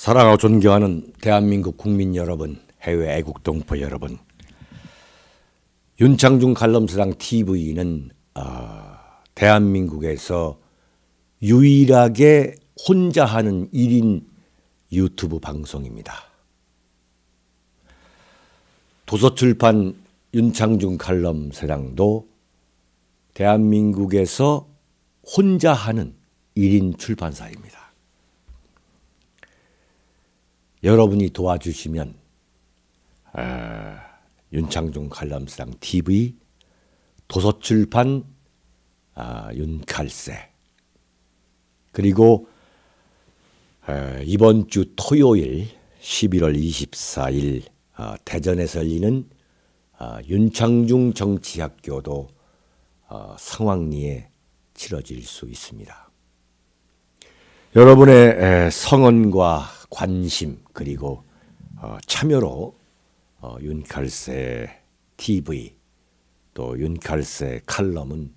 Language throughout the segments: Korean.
사랑하고 존경하는 대한민국 국민 여러분, 해외 애국 동포 여러분, 윤창중 칼럼스랑 TV는 대한민국에서 유일하게 혼자 하는 1인 유튜브 방송입니다. 도서출판 윤창중 칼럼스랑도 대한민국에서 혼자 하는 1인 출판사입니다. 여러분이 도와주시면 윤창중 칼럼스랑 TV, 도서출판 윤칼세, 그리고 이번 주 토요일 11월 24일 대전에서 열리는 윤창중 정치학교도 성황리에 치러질 수 있습니다. 여러분의 성원과 관심 그리고 참여로 윤칼세 TV 또 윤칼세 칼럼은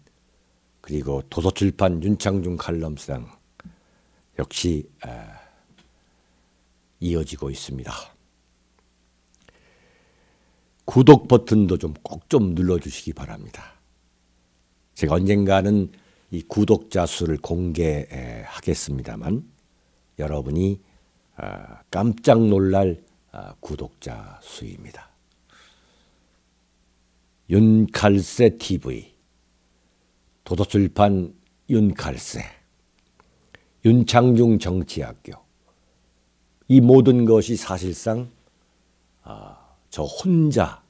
그리고 도서출판 윤창중 칼럼스랑 역시 이어지고 있습니다. 구독 버튼도 꼭 좀 눌러주시기 바랍니다. 제가 언젠가는 이 구독자 수를 공개하겠습니다만 여러분이 깜짝 놀랄 구독자 수입니다. 윤칼세 TV, 도서출판 윤칼세, 윤창중 정치학교, 이 모든 것이 사실상 저 혼자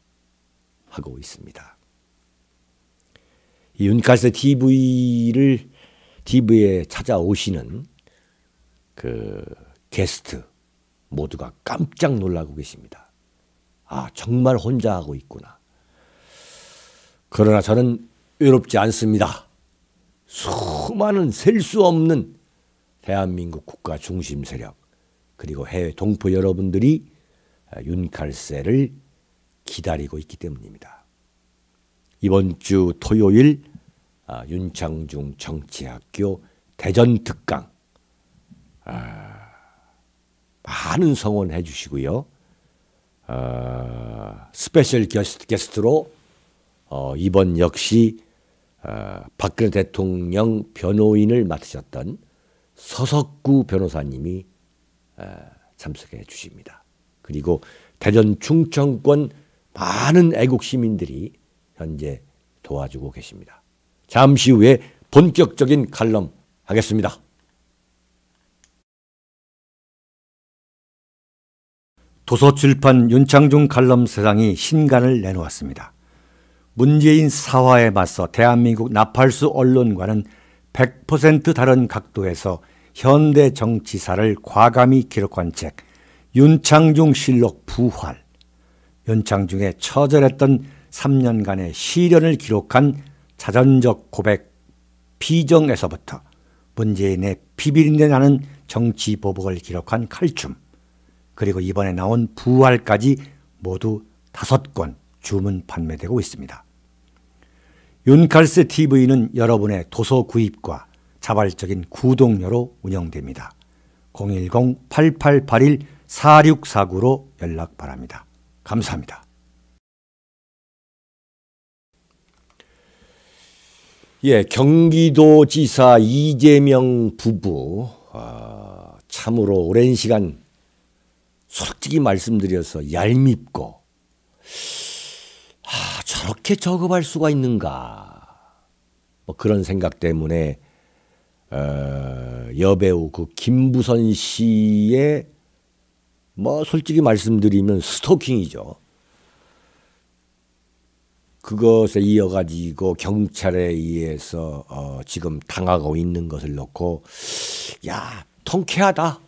하고 있습니다. 이 윤칼세 TV에 찾아오시는 그 게스트 모두가 깜짝 놀라고 계십니다. 정말 혼자 하고 있구나. 그러나 저는 외롭지 않습니다. 수많은 셀 수 없는 대한민국 국가 중심 세력 그리고 해외 동포 여러분들이 윤칼세를 기다리고 있기 때문입니다. 이번 주 토요일 윤창중 정치학교 대전 특강 많은 성원해 주시고요. 스페셜 게스트로 이번 역시 박근혜 대통령 변호인을 맡으셨던 서석구 변호사님이 참석해 주십니다. 그리고 대전 충청권 많은 애국 시민들이 현재 도와주고 계십니다. 잠시 후에 본격적인 칼럼 하겠습니다. 도서출판 윤창중 칼럼스랑이 신간을 내놓았습니다. 문재인 사화에 맞서 대한민국 나팔수 언론과는 100% 다른 각도에서 현대 정치사를 과감히 기록한 책 윤창중 실록 부활, 윤창중의 처절했던 3년간의 시련을 기록한 자전적 고백 피정에서부터 문재인의 비비린내 나는 정치 보복을 기록한 칼춤, 그리고 이번에 나온 부활까지 모두 5권 주문 판매되고 있습니다. 윤칼세 TV는 여러분의 도서 구입과 자발적인 구독료로 운영됩니다. 010-8881-4649로 연락 바랍니다. 감사합니다. 경기도지사 이재명 부부 참으로 오랜 시간 솔직히 말씀드려서 얄밉고 저렇게 저급할 수가 있는가 그런 생각 때문에 여배우 그 김부선 씨의 솔직히 말씀드리면 스토킹이죠. 그것에 이어가지고 경찰에 의해서 지금 당하고 있는 것을 놓고 통쾌하다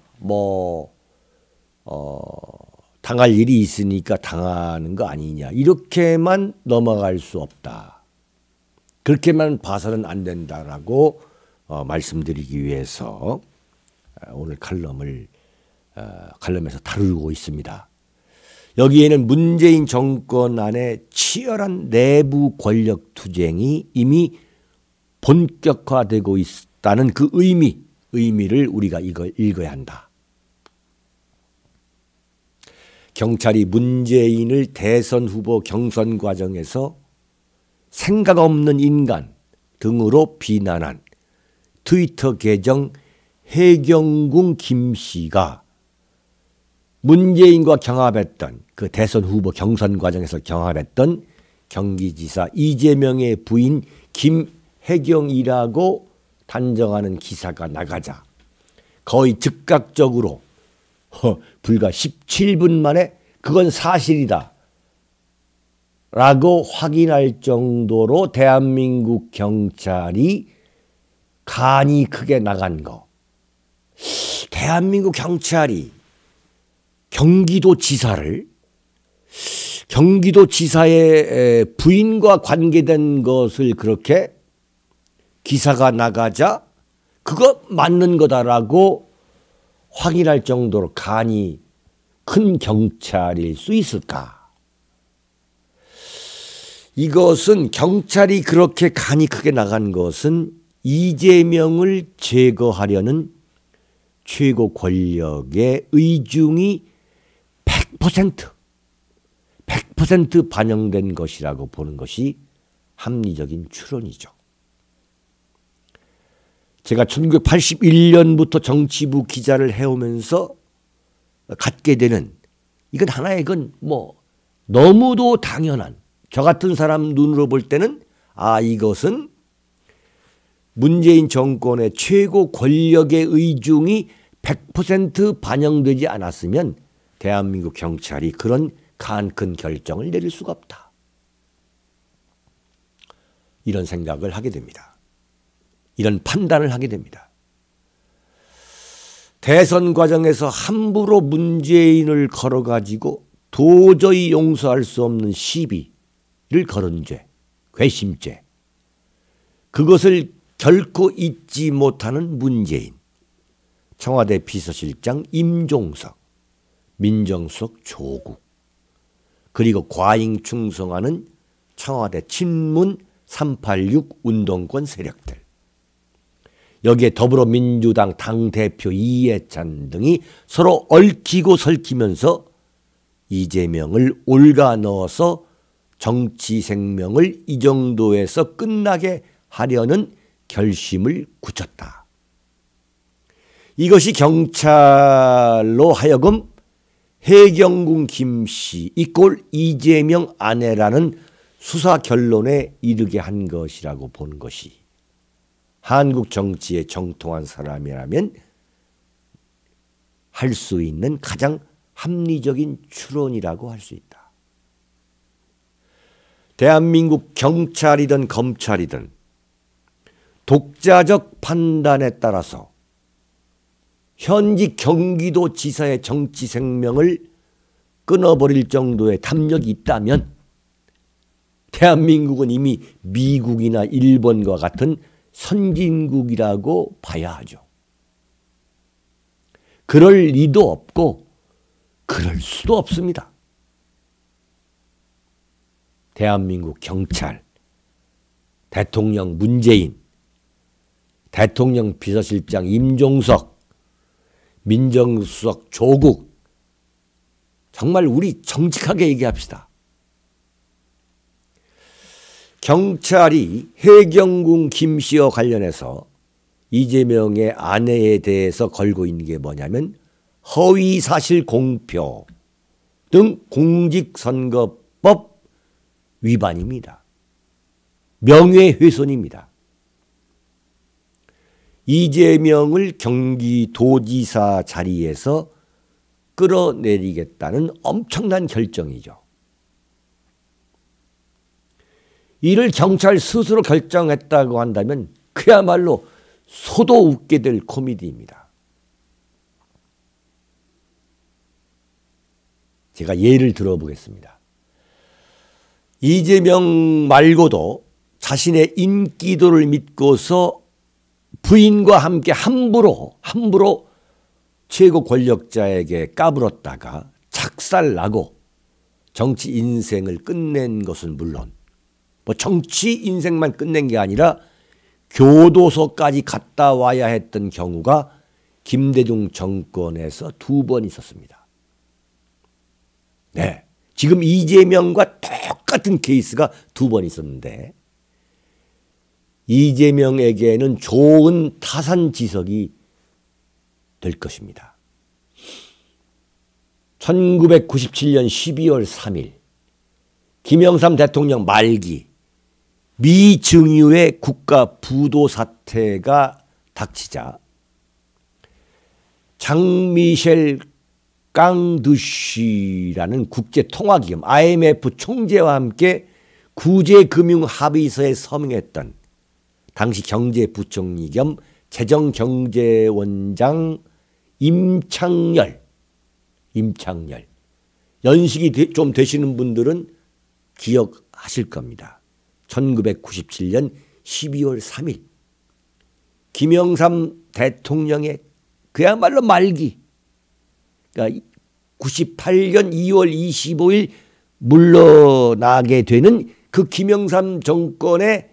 당할 일이 있으니까 당하는 거 아니냐 이렇게만 넘어갈 수 없다. 그렇게만 봐서는 안 된다라고 말씀드리기 위해서 오늘 칼럼에서 다루고 있습니다. 여기에는 문재인 정권 안에 치열한 내부 권력 투쟁이 이미 본격화되고 있다는 그 의미를 우리가 이걸 읽어야 한다. 경찰이 문재인을 대선 후보 경선 과정에서 생각 없는 인간 등으로 비난한 트위터 계정 해경궁 김씨가 문재인과 경합했던 그 대선 후보 경선 과정에서 경합했던 경기지사 이재명의 부인 김혜경이라고 단정하는 기사가 나가자 거의 즉각적으로 불과 17분 만에 그건 사실이다 라고 확인할 정도로 대한민국 경찰이 간이 크게 나간 거. 대한민국 경찰이 경기도지사의 부인과 관계된 것을 그렇게 기사가 나가자 그거 맞는 거다라고 확인할 정도로 간이 큰 경찰일 수 있을까? 이것은 경찰이 그렇게 간이 크게 나간 것은 이재명을 제거하려는 최고 권력의 의중이 100% 반영된 것이라고 보는 것이 합리적인 추론이죠. 제가 1981년부터 정치부 기자를 해오면서 갖게 되는 이건 하나의 너무도 당연한 저 같은 사람 눈으로 볼 때는 이것은 문재인 정권의 최고 권력의 의중이 100% 반영되지 않았으면 대한민국 경찰이 그런 간 큰 결정을 내릴 수가 없다. 이런 생각을 하게 됩니다. 이런 판단을 하게 됩니다. 대선 과정에서 함부로 문재인을 걸어가지고 도저히 용서할 수 없는 시비를 걸은 죄, 괘씸죄. 그것을 결코 잊지 못하는 문재인, 청와대 비서실장 임종석, 민정수석 조국, 그리고 과잉 충성하는 청와대 친문 386 운동권 세력들. 여기에 더불어민주당 당대표 이해찬 등이 서로 얽히고 설키면서 이재명을 올가 넣어서 정치 생명을 이 정도에서 끝나게 하려는 결심을 굳혔다. 이것이 경찰로 하여금 해경궁 김씨 이꼴 이재명 아내라는 수사 결론에 이르게 한 것이라고 보는 것이 한국 정치에 정통한 사람이라면 할 수 있는 가장 합리적인 추론이라고 할 수 있다. 대한민국 경찰이든 검찰이든 독자적 판단에 따라서 현직 경기도지사의 정치 생명을 끊어버릴 정도의 탐욕이 있다면 대한민국은 이미 미국이나 일본과 같은 선진국이라고 봐야 하죠. 그럴 리도 없고 그럴 수도 없습니다. 대한민국 경찰, 대통령 문재인, 대통령 비서실장 임종석, 민정수석 조국, 정말 우리 정직하게 얘기합시다. 경찰이 해경궁 김씨와 관련해서 이재명의 아내에 대해서 걸고 있는 게 뭐냐면 허위사실 공표 등 공직선거법 위반입니다. 명예훼손입니다. 이재명을 경기도지사 자리에서 끌어내리겠다는 엄청난 결정이죠. 이를 경찰 스스로 결정했다고 한다면 그야말로 소도 웃게 될 코미디입니다. 제가 예를 들어보겠습니다. 이재명 말고도 자신의 인기도를 믿고서 부인과 함께 함부로 최고 권력자에게 까불었다가 착살나고 정치 인생을 끝낸 것은 물론 정치 인생만 끝낸 게 아니라 교도소까지 갔다 와야 했던 경우가 김대중 정권에서 2번 있었습니다. 네. 지금 이재명과 똑같은 케이스가 두 번 있었는데 이재명에게는 좋은 타산지석이 될 것입니다. 1997년 12월 3일 김영삼 대통령 말기 미 증유의 국가 부도 사태가 닥치자 장미셸 깡드쉬라는 국제통화기금 IMF 총재와 함께 구제금융합의서에 서명했던 당시 경제부총리 겸 재정경제원장 임창열 연식이 좀 되시는 분들은 기억하실 겁니다. 1997년 12월 3일 김영삼 대통령의 그야말로 말기 그러니까 98년 2월 25일 물러나게 되는 그 김영삼 정권에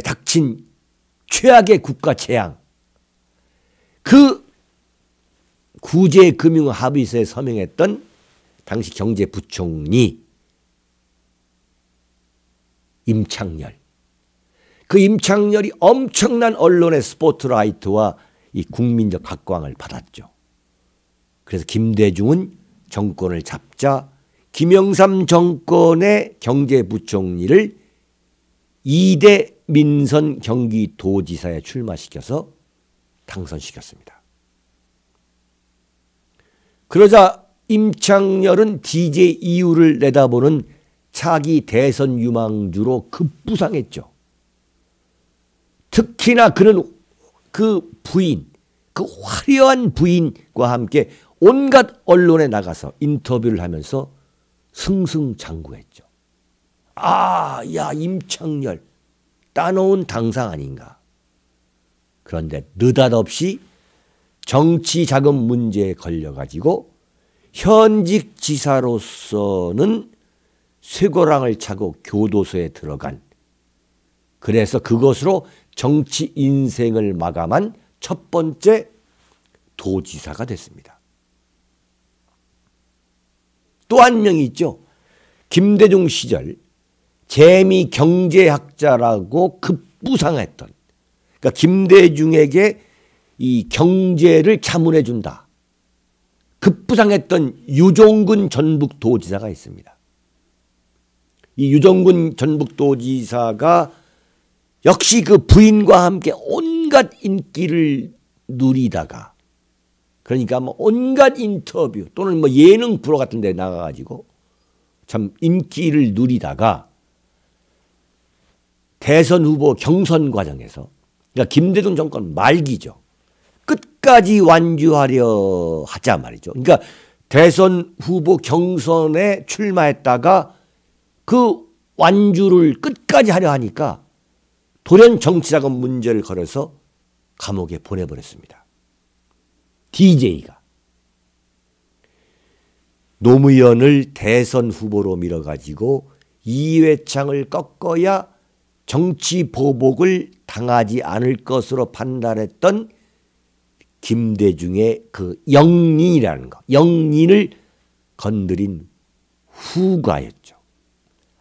닥친 최악의 국가 재앙 그 구제금융합의서에 서명했던 당시 경제부총리 임창열 그 임창열이 엄청난 언론의 스포트라이트와 이 국민적 각광을 받았죠. 그래서 김대중은 정권을 잡자 김영삼 정권의 경제부총리를 2대 민선 경기도지사에 출마시켜서 당선시켰습니다. 그러자 임창열은 DJ 이후를 내다보는 차기 대선 유망주로 급부상했죠. 특히나 그는 그 부인, 그 화려한 부인과 함께 온갖 언론에 나가서 인터뷰를 하면서 승승장구했죠. 아, 야, 임창열 따놓은 당상 아닌가. 그런데 느닷없이 정치 자금 문제에 걸려가지고 현직 지사로서는 쇠고랑을 차고 교도소에 들어간 그래서 그것으로 정치 인생을 마감한 첫 번째 도지사가 됐습니다. 또 한 명이 있죠. 김대중 시절 재미 경제학자라고 급부상했던 그러니까 김대중에게 이 경제를 자문해 준다. 급부상했던 유종근 전북도지사가 있습니다. 이 유종근 전북도지사가 역시 그 부인과 함께 온갖 인기를 누리다가 그러니까 뭐 온갖 인터뷰 또는 뭐 예능 프로 같은 데 나가가지고 참 인기를 누리다가 대선 후보 경선 과정에서 그러니까 김대중 정권 말기죠. 끝까지 완주하려 하자 말이죠. 그러니까 대선 후보 경선에 출마했다가 그 완주를 끝까지 하려 하니까 돌연 정치자금 문제를 걸어서 감옥에 보내버렸습니다. DJ가. 노무현을 대선 후보로 밀어가지고 이회창을 꺾어야 정치 보복을 당하지 않을 것으로 판단했던 김대중의 그 영린이라는 거, 영린을 건드린 후가였죠.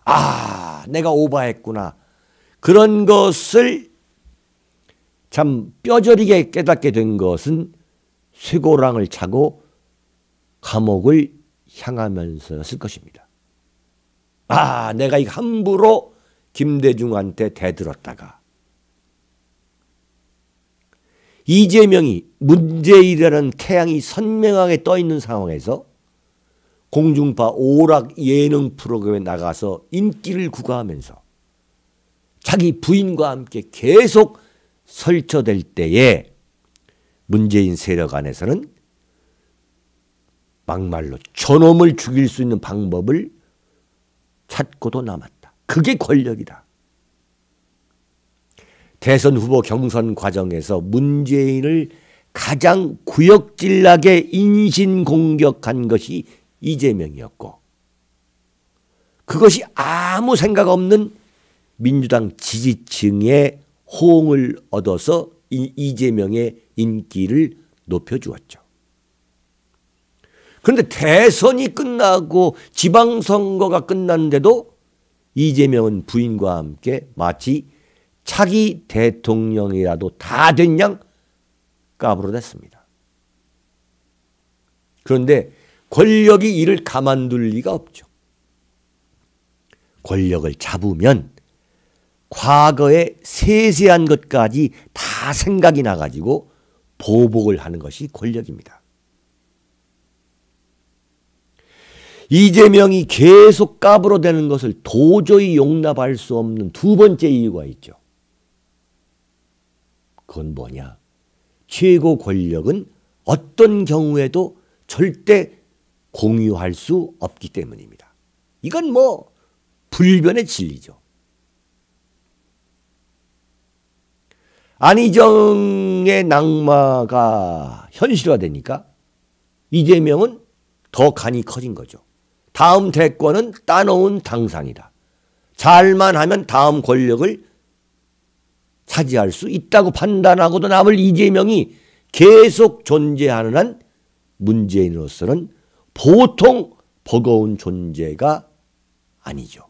아, 내가 오바했구나. 그런 것을 참 뼈저리게 깨닫게 된 것은 쇠고랑을 차고 감옥을 향하면서였을 것입니다. 아, 내가 이 함부로 김대중한테 대들었다가 이재명이 문재인이라는 태양이 선명하게 떠 있는 상황에서 공중파 오락 예능 프로그램에 나가서 인기를 구가하면서 자기 부인과 함께 계속 설쳐될 때에 문재인 세력 안에서는 막말로 저놈을 죽일 수 있는 방법을 찾고도 남았다. 그게 권력이다. 대선 후보 경선 과정에서 문재인을 가장 구역질나게 인신공격한 것이 이재명이었고 그것이 아무 생각 없는 민주당 지지층의 호응을 얻어서 이재명의 인기를 높여주었죠. 그런데 대선이 끝나고 지방선거가 끝났는데도 이재명은 부인과 함께 마치 차기 대통령이라도 다 된 양 까불어댔습니다. 그런데 권력이 이를 가만둘 리가 없죠. 권력을 잡으면 과거의 세세한 것까지 다 생각이 나가지고 보복을 하는 것이 권력입니다. 이재명이 계속 까불어대는 것을 도저히 용납할 수 없는 두 번째 이유가 있죠. 그건 뭐냐? 최고 권력은 어떤 경우에도 절대 공유할 수 없기 때문입니다. 이건 뭐 불변의 진리죠. 안희정의 낙마가 현실화되니까 이재명은 더 간이 커진 거죠. 다음 대권은 따놓은 당상이다. 잘만 하면 다음 권력을 차지할 수 있다고 판단하고도 남을 이재명이 계속 존재하는 한 문재인으로서는 보통 버거운 존재가 아니죠.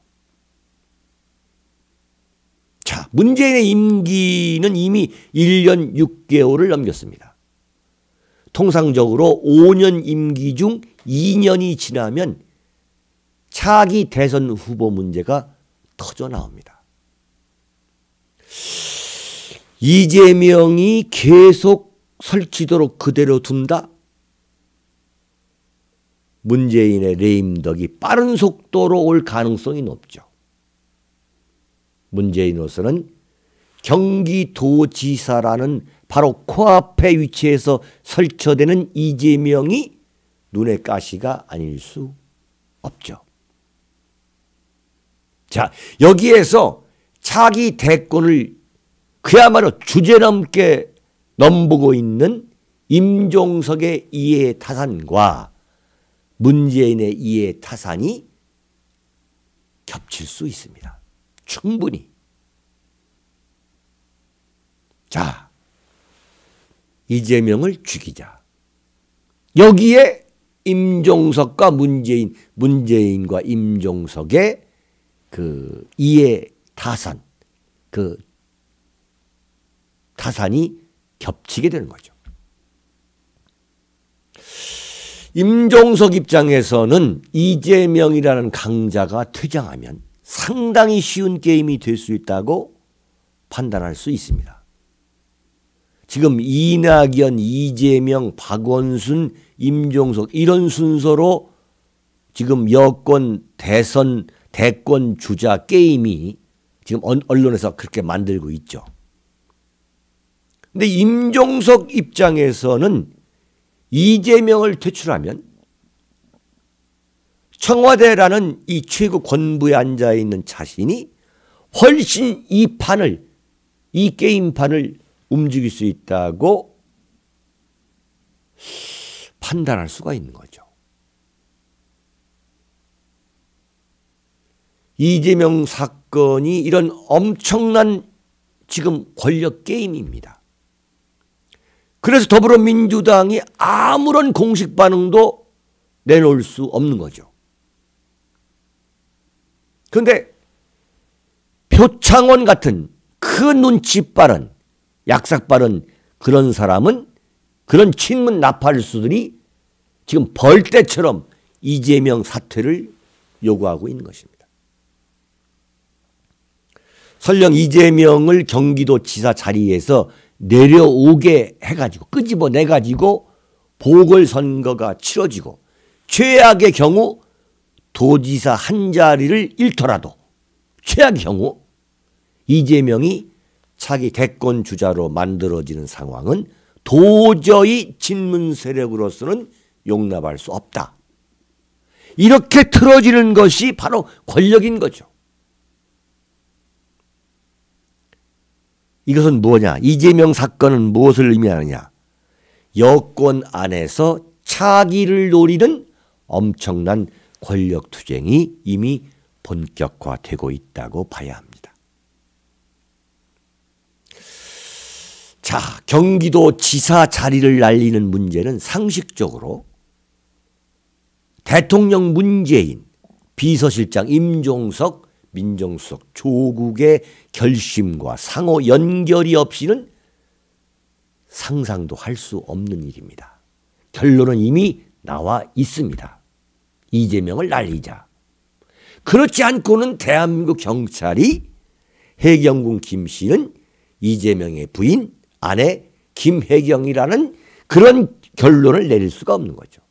자, 문재인의 임기는 이미 1년 6개월을 넘겼습니다. 통상적으로 5년 임기 중 2년이 지나면 차기 대선 후보 문제가 터져 나옵니다. 이재명이 계속 설치도록 그대로 둔다? 문재인의 레임덕이 빠른 속도로 올 가능성이 높죠. 문재인으로서는 경기도지사라는 바로 코앞에 위치해서 설쳐되는 이재명이 눈의 가시가 아닐 수 없죠. 자, 여기에서 차기 대권을 그야말로 주제넘게 넘보고 있는 임종석의 이해 타산과 문재인의 이해 타산이 겹칠 수 있습니다. 충분히. 자, 이재명을 죽이자. 여기에 임종석과 문재인과 임종석의 그 이해 타산, 그 타산이 겹치게 되는 거죠. 임종석 입장에서는 이재명이라는 강자가 퇴장하면 상당히 쉬운 게임이 될 수 있다고 판단할 수 있습니다. 지금 이낙연, 이재명, 박원순, 임종석 이런 순서로 지금 여권 대선 대권 주자 게임이 지금 언론에서 그렇게 만들고 있죠. 근데 임종석 입장에서는 이재명을 퇴출하면 청와대라는 이 최고 권부에 앉아있는 자신이 훨씬 이 게임판을 움직일 수 있다고 판단할 수가 있는 거죠. 이재명 사건이 이런 엄청난 지금 권력 게임입니다. 그래서 더불어민주당이 아무런 공식 반응도 내놓을 수 없는 거죠. 그런데 표창원 같은 큰 눈치 빠른 약삭 빠른 그런 사람은 그런 친문 나팔수들이 지금 벌떼처럼 이재명 사퇴를 요구하고 있는 것입니다. 설령 이재명을 경기도지사 자리에서 내려오게 해가지고 끄집어내가지고 보궐선거가 치러지고 최악의 경우 도지사 한 자리를 잃더라도 최악의 경우 이재명이 차기 대권 주자로 만들어지는 상황은 도저히 친문 세력으로서는 용납할 수 없다. 이렇게 틀어지는 것이 바로 권력인 거죠. 이것은 뭐냐? 이재명 사건은 무엇을 의미하느냐? 여권 안에서 차기를 노리는 엄청난 권력 투쟁이 이미 본격화되고 있다고 봐야 합니다. 자, 경기도 지사 자리를 날리는 문제는 상식적으로 대통령 문재인, 비서실장 임종석, 민정수석 조국의 결심과 상호 연결이 없이는 상상도 할 수 없는 일입니다. 결론은 이미 나와 있습니다. 이재명을 날리자. 그렇지 않고는 대한민국 경찰이 해경군 김 씨는 이재명의 부인, 아내 김혜경이라는 그런 결론을 내릴 수가 없는 거죠.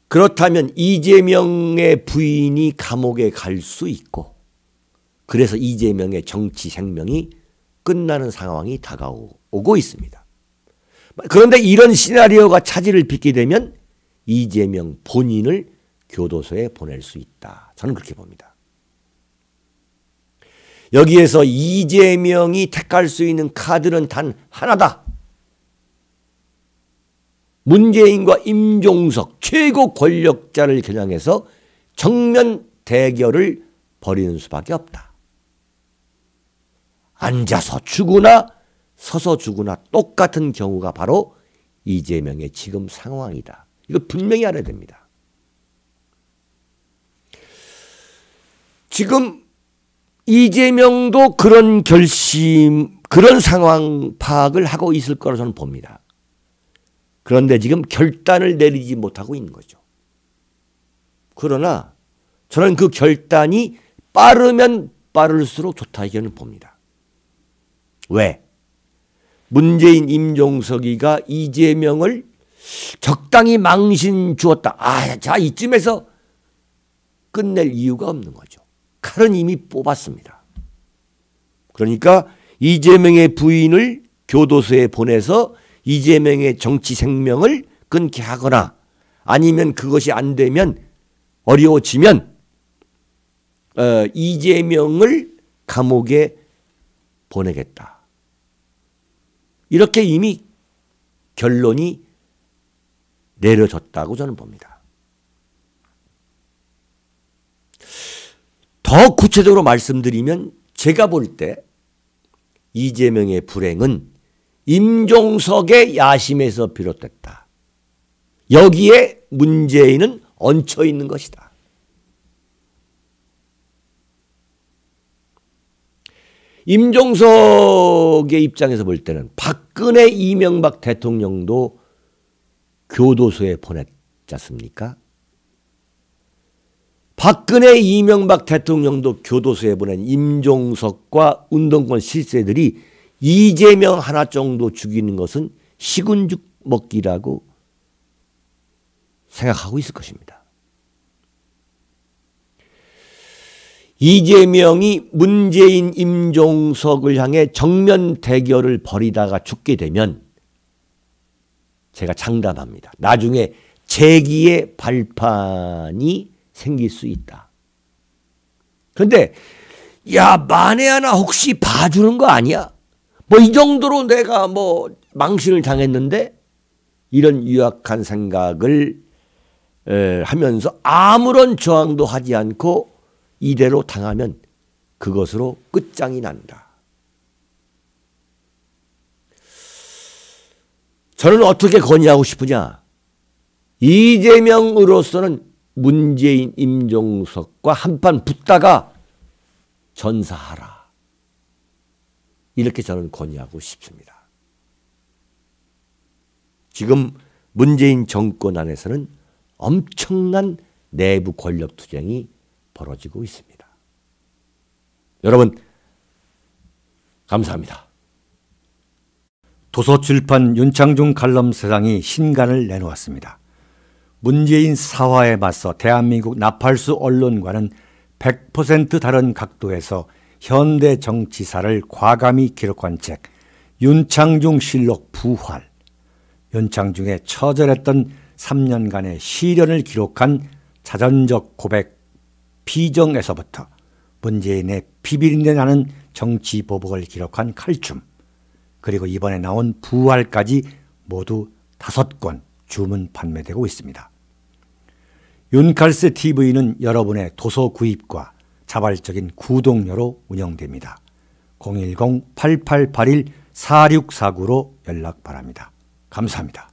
그렇다면 이재명의 부인이 감옥에 갈 수 있고, 그래서 이재명의 정치 생명이 끝나는 상황이 다가오고 있습니다. 그런데 이런 시나리오가 차질을 빚게 되면 이재명 본인을 교도소에 보낼 수 있다. 저는 그렇게 봅니다. 여기에서 이재명이 택할 수 있는 카드는 단 하나다. 문재인과 임종석 최고 권력자를 겨냥해서 정면 대결을 벌이는 수밖에 없다. 앉아서 죽으나 서서 죽으나 똑같은 경우가 바로 이재명의 지금 상황이다. 이거 분명히 알아야 됩니다. 지금 이재명도 그런 결심, 그런 상황 파악을 하고 있을 거라고 저는 봅니다. 그런데 지금 결단을 내리지 못하고 있는 거죠. 그러나 저는 그 결단이 빠르면 빠를수록 좋다 이견을 봅니다. 왜? 문재인, 임종석이가 이재명을 적당히 망신 주었다. 자, 이쯤에서 끝낼 이유가 없는 거죠. 칼은 이미 뽑았습니다. 그러니까 이재명의 부인을 교도소에 보내서 이재명의 정치 생명을 끊게 하거나 아니면 그것이 안 되면 어려워지면 이재명을 감옥에 보내겠다. 이렇게 이미 결론이 내려졌다고 저는 봅니다. 더 구체적으로 말씀드리면 제가 볼 때 이재명의 불행은 임종석의 야심에서 비롯됐다. 여기에 문재인은 얹혀 있는 것이다. 임종석의 입장에서 볼 때는 박근혜, 이명박 대통령도 교도소에 보냈지 않습니까? 박근혜, 이명박 대통령도 교도소에 보낸 임종석과 운동권 실세들이 이재명 하나 정도 죽이는 것은 시군죽 먹기라고 생각하고 있을 것입니다. 이재명이 문재인, 임종석을 향해 정면 대결을 벌이다가 죽게 되면 제가 장담합니다. 나중에 재기의 발판이 생길 수 있다. 그런데 야, 만에 하나 혹시 봐주는 거 아니야? 뭐 이 정도로 내가 뭐 망신을 당했는데 이런 유약한 생각을 하면서 아무런 저항도 하지 않고 이대로 당하면 그것으로 끝장이 난다. 저는 어떻게 건의하고 싶으냐? 이재명으로서는 문재인, 임종석과 한판 붙다가 전사하라. 이렇게 저는 건의하고 싶습니다. 지금 문재인 정권 안에서는 엄청난 내부 권력 투쟁이 벌어지고 있습니다. 여러분, 감사합니다. 도서출판 윤창중 칼럼세상이 신간을 내놓았습니다. 문재인 사화에 맞서 대한민국 나팔수 언론과는 100% 다른 각도에서 현대 정치사를 과감히 기록한 책 윤창중 실록 부활, 윤창중의 처절했던 3년간의 시련을 기록한 자전적 고백 비정에서부터 문재인의 비비린내 나는 정치 보복을 기록한 칼춤, 그리고 이번에 나온 부활까지 모두 5권 주문 판매되고 있습니다. 윤칼세 TV는 여러분의 도서 구입과 자발적인 구독료로 운영됩니다. 010-8881-4649로 연락 바랍니다. 감사합니다.